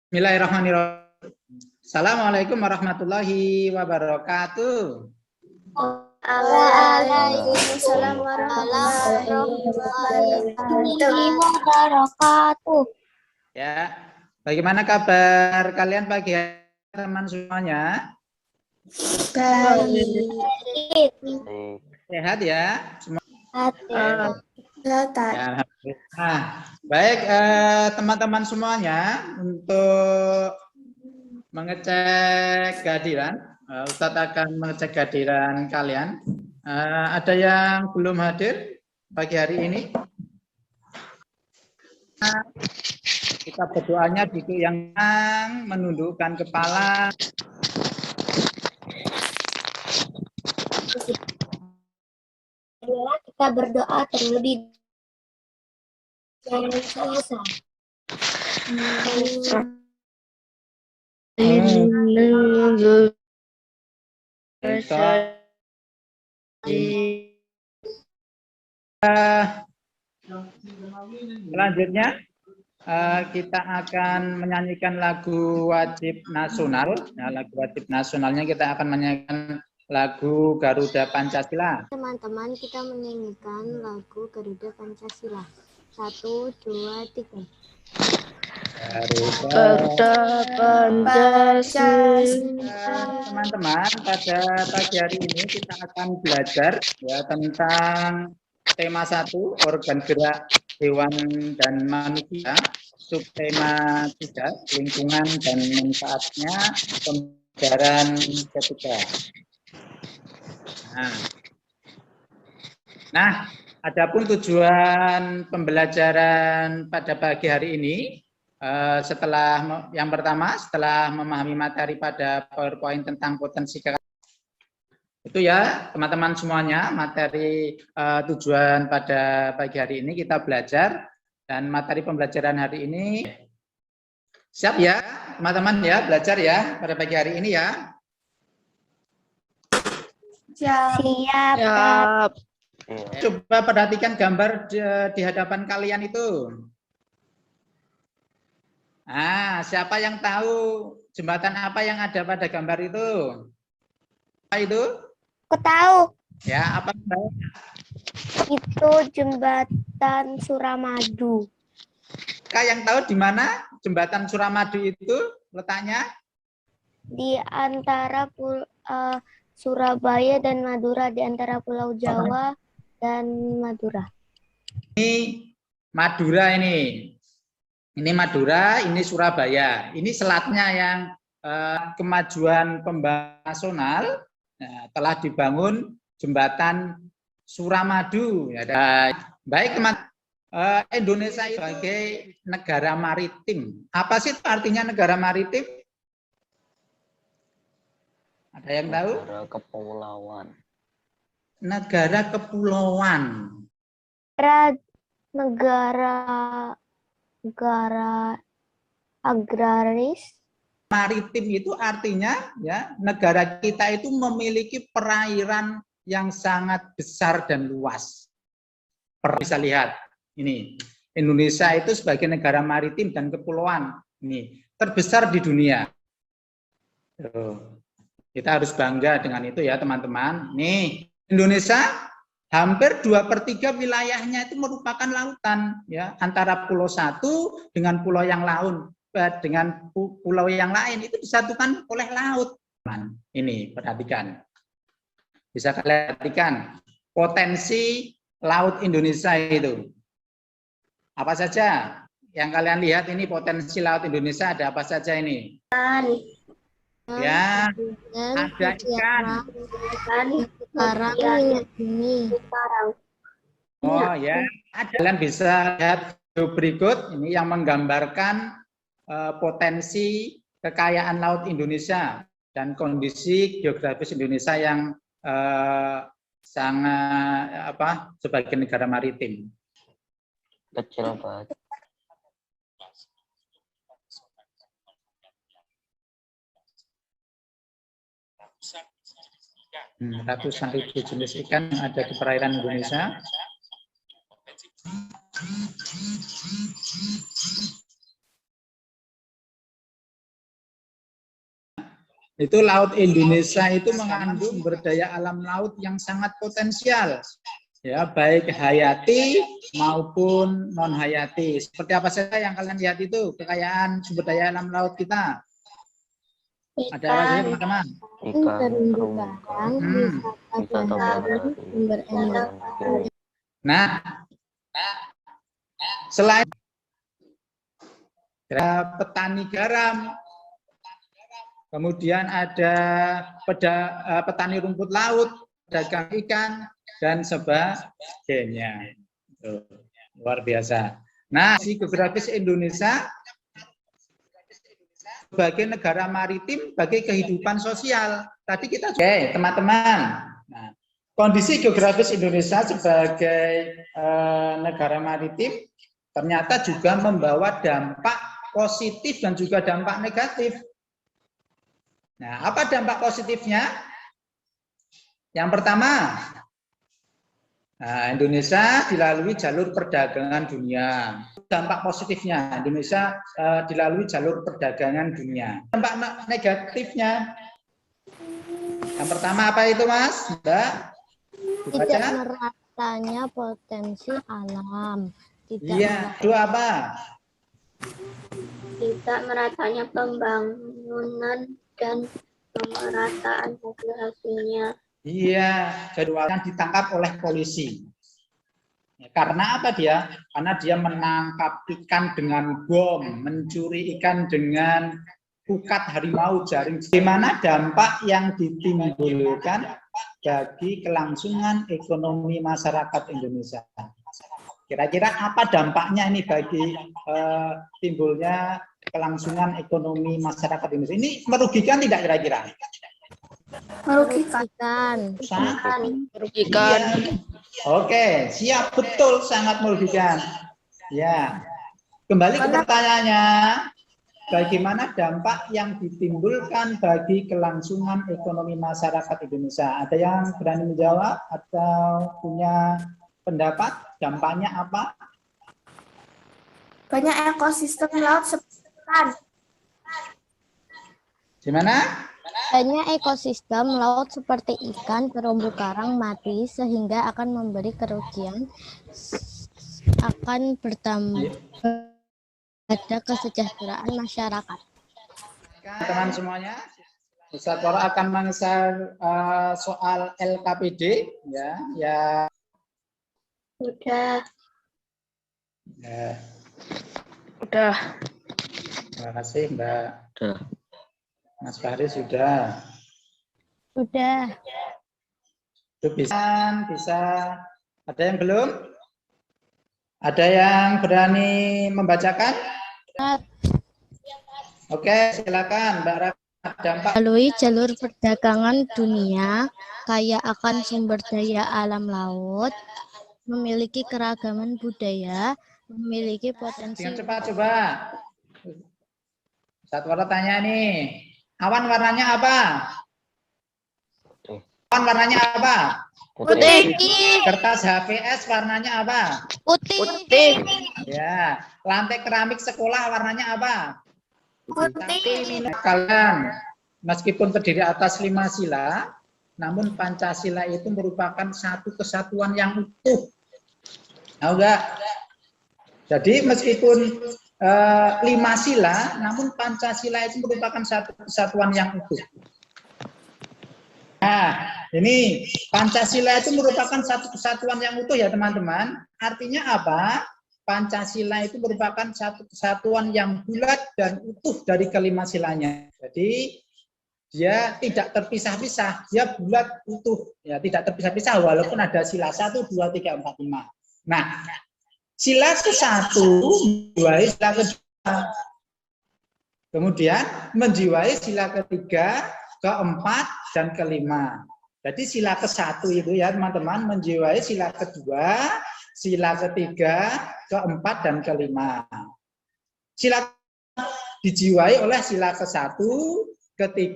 Bismillahirrahmanirrahim. Assalamualaikum warahmatullahi wabarakatuh. Waalaikumsalam warahmatullahi wabarakatuh. Ya, bagaimana kabar kalian pagi hari, teman semuanya? Baik. Sehat ya? Semua. Ya, Nah, baik teman-teman semuanya, untuk mengecek kehadiran, Ustadz akan mengecek kehadiran kalian. Ada yang belum hadir pagi hari ini? Kita berdoanya duduk yang menundukkan kepala. kita berdoa terlebih selesai. Selanjutnya kita akan menyanyikan lagu wajib nasional. Nah, lagu wajib nasionalnya kita akan menyanyikan lagu Garuda Pancasila. Teman-teman, kita menyanyikan lagu Garuda Pancasila. 1, 2, 3. Garuda Pancasila. Teman-teman, pada pagi hari ini kita akan belajar ya tentang tema 1, organ gerak hewan dan manusia. Subtema 3, lingkungan dan manfaatnya, pembelajaran ketiga. Nah, adapun tujuan pembelajaran pada pagi hari ini, setelah yang pertama, setelah memahami materi pada PowerPoint tentang potensi kekayaan, itu ya teman-teman semuanya, materi tujuan pada pagi hari ini kita belajar, dan materi pembelajaran hari ini siap ya teman-teman ya, belajar ya pada pagi hari ini ya. Siap. Coba perhatikan gambar di hadapan kalian itu. Nah, siapa yang tahu jembatan apa yang ada pada gambar itu? Apa itu? Aku tahu. Ya, apa tahu? Itu jembatan Suramadu. Kak yang tahu di mana jembatan Suramadu itu letaknya? Di antara Surabaya dan Madura, di antara Pulau Jawa dan Madura. Ini Madura ini. Ini Madura, ini Surabaya. Ini selatnya yang kemajuan pembangunan nasional, telah dibangun jembatan Suramadu. Ya, baik teman. Indonesia sebagai negara maritim. Apa sih artinya negara maritim? Ada yang tahu? Negara kepulauan. Negara kepulauan. Negara agraris. Maritim itu artinya ya negara kita itu memiliki perairan yang sangat besar dan luas. Bisa lihat ini Indonesia itu sebagai negara maritim dan kepulauan ini terbesar di dunia. Kita harus bangga dengan itu ya teman-teman. Nih Indonesia hampir 2/3 wilayahnya itu merupakan lautan ya, antara pulau satu dengan pulau yang lain. Dengan pulau yang lain itu disatukan oleh laut. Ini perhatikan, bisa kalian perhatikan potensi laut Indonesia itu apa saja yang kalian lihat. Ini potensi laut Indonesia ada apa saja ini? Ya, ada ikan. Oh ya, kalian bisa lihat video berikut ini yang menggambarkan potensi kekayaan laut Indonesia dan kondisi geografis Indonesia yang sangat sebagai negara maritim. Kecil banget. Ratusan ribu jenis ikan yang ada di perairan Indonesia. Itu laut Indonesia itu mengandung sumber daya alam laut yang sangat potensial, ya, baik hayati maupun non hayati. Seperti apa saja yang kalian lihat itu kekayaan sumber daya alam laut kita? Ada apa saja teman-teman? Ikan, terumbu terumbu karang, karang, wisata bahari, sumber energi. Nah, selain petani garam, kemudian ada petani rumput laut, pedagang ikan, dan sebagainya. Tuh, luar biasa. Nah, si geografis Indonesia sebagai negara maritim, sebagai kehidupan sosial. Tadi kita juga, teman-teman. Nah, kondisi geografis Indonesia sebagai negara maritim ternyata juga membawa dampak positif dan juga dampak negatif. Nah, apa dampak positifnya? Yang pertama, Indonesia dilalui jalur perdagangan dunia. Dampak positifnya, Indonesia dilalui jalur perdagangan dunia. Dampak negatifnya, yang pertama apa itu, Mas? Mbak? Tidak meratanya potensi alam. Iya, itu apa? Tidak meratanya pembangunan dan pemerataan hasil-hasilnya. Iya, jadwalnya ditangkap oleh polisi. Ya, karena apa dia? Karena dia menangkap ikan dengan bom, mencuri ikan dengan pukat harimau jaring. Bagaimana dampak yang ditimbulkan bagi kelangsungan ekonomi masyarakat Indonesia? Kira-kira apa dampaknya ini bagi timbulnya kelangsungan ekonomi masyarakat Indonesia? Ini merugikan tidak kira-kira? Merugikan. Merugikan. Oke, siap, betul, sangat merugikan. Ya, kembali ke pertanyaannya, bagaimana dampak yang ditimbulkan bagi kelangsungan ekonomi masyarakat Indonesia? Ada yang berani menjawab atau punya pendapat? Dampaknya apa? Banyak ekosistem laut seperti ikan. Gimana? Banyak ekosistem laut seperti ikan, terumbu karang mati sehingga akan memberi kerugian, akan bertambah pada kesejahteraan masyarakat. Teman semuanya, Ustaz Tora akan mengeser soal LKPD, ya. Udah. Ya. Udah. Terima kasih, Mbak. Udah. Mas Fahri sudah. Sudah. Itu bisa. Ada yang belum? Ada yang berani membacakan? Oke, silakan, Mbak Raka. Dampak Melalui jalur perdagangan dunia, kaya akan sumber daya alam laut, memiliki keragaman budaya, memiliki potensi. dengan cepat coba. Satwara tanya nih. Awan warnanya apa? Putih. Awan warnanya apa? Putih. Kertas HVS warnanya apa? Putih. Ya. Lantai keramik sekolah warnanya apa? Putih. Kalian meskipun terdiri atas 5 sila, namun Pancasila itu merupakan satu kesatuan yang utuh. Tahu nggak? Jadi meskipun 5 sila, namun Pancasila itu merupakan satu kesatuan yang utuh. Nah, ini Pancasila itu merupakan satu kesatuan yang utuh ya teman-teman. Artinya apa? Pancasila itu merupakan satu kesatuan yang bulat dan utuh dari kelima silanya. Jadi dia tidak terpisah-pisah, dia bulat utuh, ya tidak terpisah-pisah walaupun ada sila 1, 2, 3, 4, 5. Nah, sila ke-1 menjiwai sila ke-2. Kemudian menjiwai sila ke-3, ke-4, dan ke-5. Jadi sila ke-1 itu ya teman-teman menjiwai sila ke-2, sila ke-3, ke-4, dan ke-5. Sila dijiwai oleh sila ke-1, ke-3,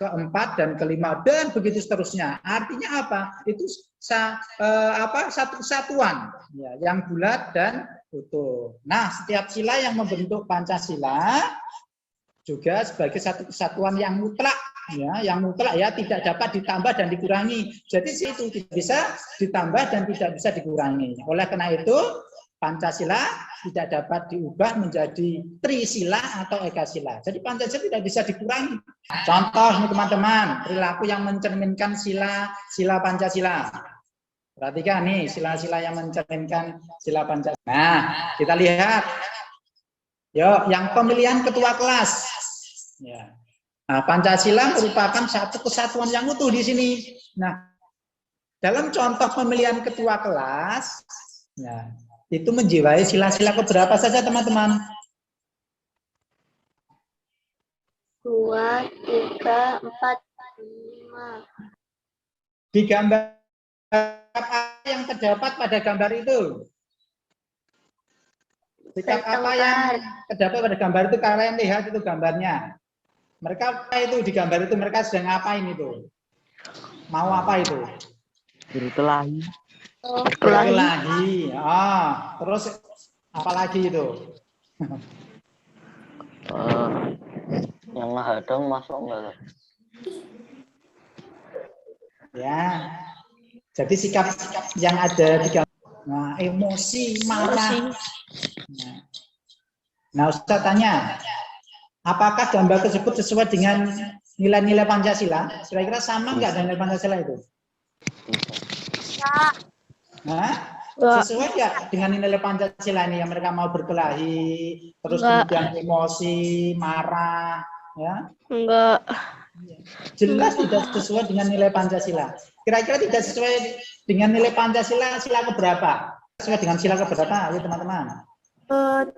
ke-4, dan ke-5, dan begitu seterusnya. Artinya apa? Itu satu kesatuan ya, yang bulat dan utuh. Nah, setiap sila yang membentuk Pancasila juga sebagai satu kesatuan yang mutlak ya, yang mutlak ya, tidak dapat ditambah dan dikurangi. Jadi itu tidak bisa ditambah dan tidak bisa dikurangi. Oleh karena itu Pancasila tidak dapat diubah menjadi Trisila atau Ekasila. Jadi Pancasila tidak bisa dikurangi. Contoh nih teman-teman, perilaku yang mencerminkan sila Pancasila. Perhatikan nih sila-sila yang mencerminkan sila Pancasila. Nah, kita lihat. Yuk, yang pemilihan ketua kelas. Ya. Nah, Pancasila merupakan satu kesatuan yang utuh di sini. Nah, dalam contoh pemilihan ketua kelas, nah, itu menjiwai sila-sila keberapa saja teman-teman? 2, 3, 4, 5. Di gambar apa yang terdapat pada gambar itu? Sikap apa yang terdapat pada gambar itu? Kalian lihat itu gambarnya. Mereka apa itu di gambar itu? Mereka sedang ngapain itu? Mau apa itu? Berkelahi. Berkelahi. Terus apa lagi itu? Yang menghadang masuk enggak? Ya. Jadi sikap yang ada di gambar, nah, emosi, marah. Nah, Ustaz tanya, apakah gambar tersebut sesuai dengan nilai-nilai Pancasila? Kira-kira sama nggak dengan nilai Pancasila itu? Nah, sesuai nggak dengan nilai Pancasila ini yang mereka mau berkelahi, terus kemudian emosi, marah, ya? Enggak. Jelas tidak sesuai dengan nilai Pancasila. Kira-kira tidak sesuai dengan nilai Pancasila, sila keberapa? Sesuai dengan sila keberapa, ayo teman-teman? 3.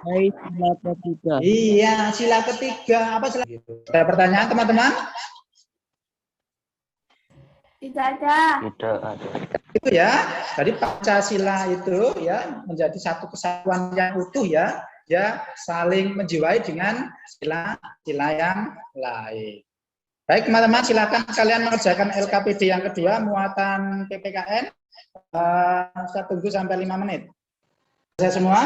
Sila ketiga. Iya, sila ketiga. Apa sila? Ada pertanyaan teman-teman? Tidak ada. Tidak ada. Itu ya. Jadi Pancasila itu ya menjadi satu kesatuan yang utuh ya, saling menjiwai dengan sila-sila yang lain. Baik teman-teman, silakan kalian mengerjakan LKPD yang kedua, muatan PPKN. Saya tunggu sampai 5 menit. Saya semua?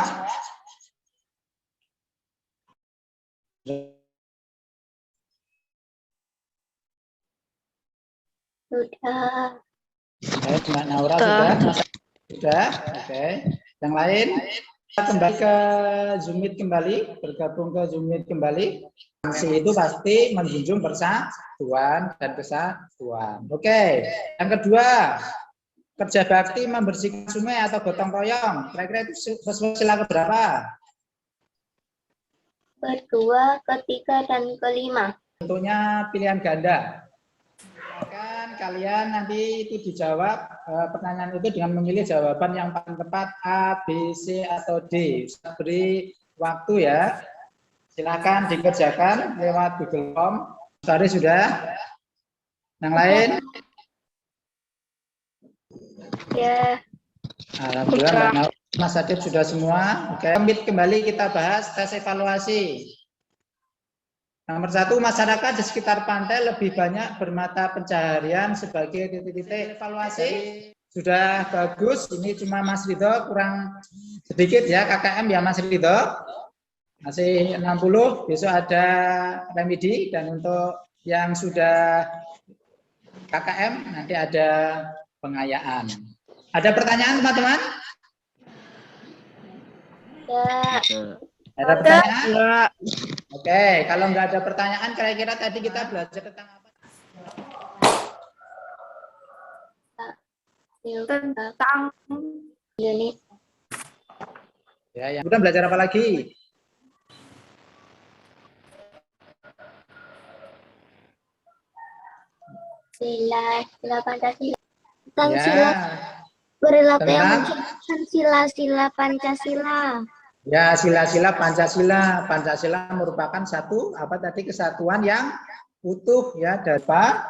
Sudah. Baik, Mbak Naura sudah? Sudah, oke. Yang lain? Kita kembali ke Zoom Meet kembali, bergabung ke Zoom Meet kembali. Sanksi itu pasti menjunjung persatuan dan kesatuan. Oke, yang kedua, kerja bakti membersihkan sungai atau gotong royong. Kira-kira itu sesuai sila keberapa? Kedua, ketiga, dan kelima. Tentunya pilihan ganda. Kan kalian nanti itu dijawab pertanyaan itu dengan memilih jawaban yang paling tepat A, B, C, atau D. Saya beri waktu ya. Silakan dikerjakan lewat Google Form. Sorry sudah. Yang lain? Ya. Alhamdulillah, Mas Adib sudah semua. Oke, kembali kita bahas tes evaluasi. Nomor 1, masyarakat di sekitar pantai lebih banyak bermata pencaharian sebagai titik-titik evaluasi. Sudah bagus, ini cuma Mas Ridho kurang sedikit ya, KKM ya Mas Ridho. Masih 60, besok ada remedi, dan untuk yang sudah KKM nanti ada pengayaan. Ada pertanyaan teman-teman? Ya. Ada pertanyaan? Enggak. Oke, kalau nggak ada pertanyaan, kira-kira tadi kita belajar tentang apa? Tentang Unit. Ya, yang udah belajar apa lagi? Sila Pancasila. Tentang Ya, sila perilaku yang tentang? mencerminkan sila-sila Pancasila. Ya, sila-sila Pancasila. Pancasila merupakan satu kesatuan yang utuh ya, dapat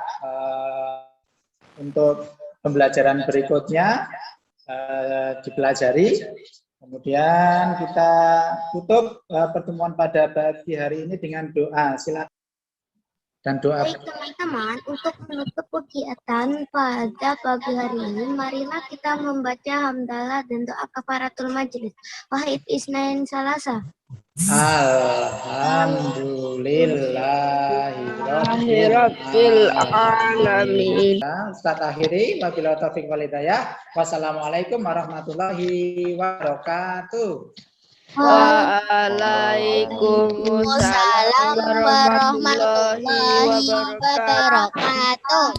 untuk pembelajaran berikutnya dipelajari. Kemudian kita tutup pertemuan pada pagi hari ini dengan doa. Silakan. Dan doa. Baik teman-teman, untuk menutup kegiatan pada pagi hari ini, marilah kita membaca hamdalah dan doa kafaratul majelis. Wahid Isnain Salasa. Alhamdulillahirabbil Rabbil alamin. Ustaz akhiri, wabillahi taufiq wal hidayah. Wassalamualaikum warahmatullahi wabarakatuh. Waalaikumsalam Waalaikumsalam warahmatullahi wabarakatuh.